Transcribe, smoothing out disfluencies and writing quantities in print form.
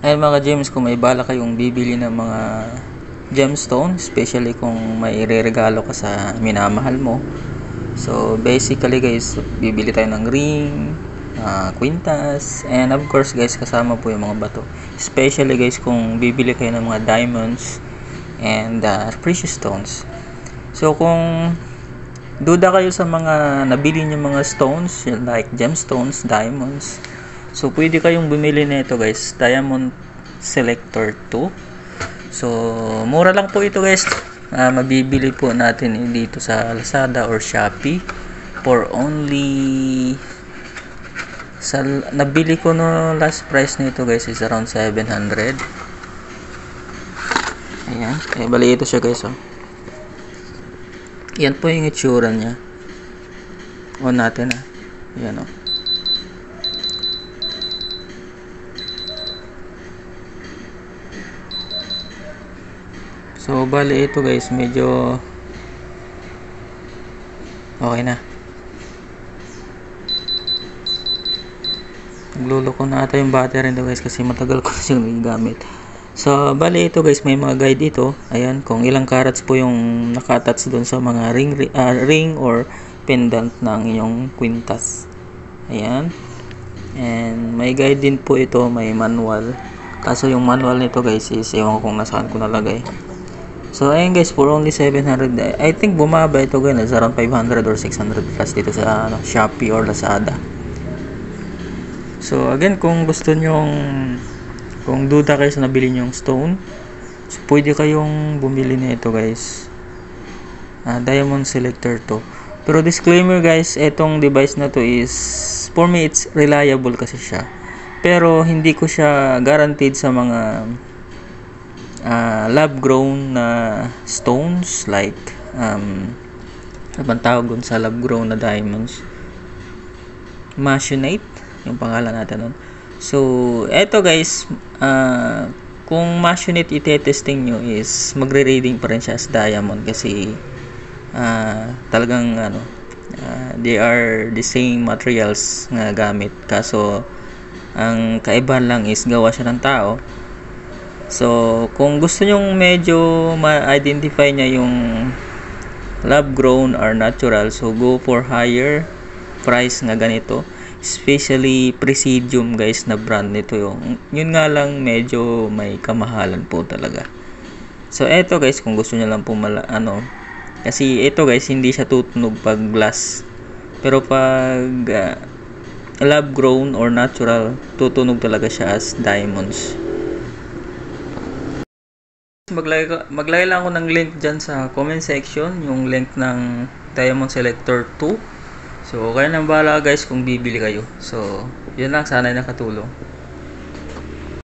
Ayun mga gems, kung may bala kayong bibili ng mga gemstone, especially kung may ireregalo ka sa minamahal mo. So basically guys, bibili tayo ng ring, quintas, and of course guys, kasama po yung mga bato. Especially guys, kung bibili kayo ng mga diamonds and precious stones. So kung duda kayo sa mga nabili niyo mga stones like gemstones, diamonds, so pwede kayong bumili nito guys, Diamond Selector 2. So mura lang po ito guys. Mabibili po natin dito sa Lazada or Shopee for only nabili ko no last price nito guys is around 700. Ayan, bali ito siya guys, oh. Yan po yung itsura niya. On natin, Ayan, oh. So bali ito guys, medyo okay na. Nagluloko na ata yung battery nito guys kasi matagal ko na siyang nagamit. So bali ito guys, may mga guide dito. Ayan, kung ilang carats po yung naka-attach doon sa mga ring or pendant ng inyong quintas. Ayan. And may guide din po ito, may manual. Kaso yung manual nito guys is ewan ko kung nasaan ko nalagay. So ayun guys, for only 700. I think bumaba ito guys, around 500 or 600 plus dito sa Shopee or Lazada. So again, kung gusto nyong, kung duda kayo sa nabili nyong stone, so pwede kayong bumili nito guys. Diamond Selector 2. Pero disclaimer guys, etong device na to is, for me it's reliable kasi siya. Pero hindi ko siya guaranteed sa mga lab grown na stones like ano bang tawag dun sa lab grown na diamonds, Masonite yung pangalan natin nun. So eto guys, kung Masonite ite-testing nyo is magre-reading pa rin siya as diamond kasi talagang they are the same materials nga gamit, kaso ang kaibahan lang is gawa siya ng tao. So, kung gusto nyong medyo ma-identify niya yung lab grown or natural, so go for higher price nga ganito. Especially Presidium guys na brand nito yun nga lang medyo may kamahalan po talaga. So, eto guys, kung gusto niyo lang po kasi ito guys, hindi siya tutunog pag glass. Pero pag lab grown or natural, tutunog talaga siya as diamonds. Maglagay lang ako ng link dyan sa comment section, yung link ng Diamond Selector 2. So kayo nang bahala guys kung bibili kayo. So yun lang, sana nakatulong.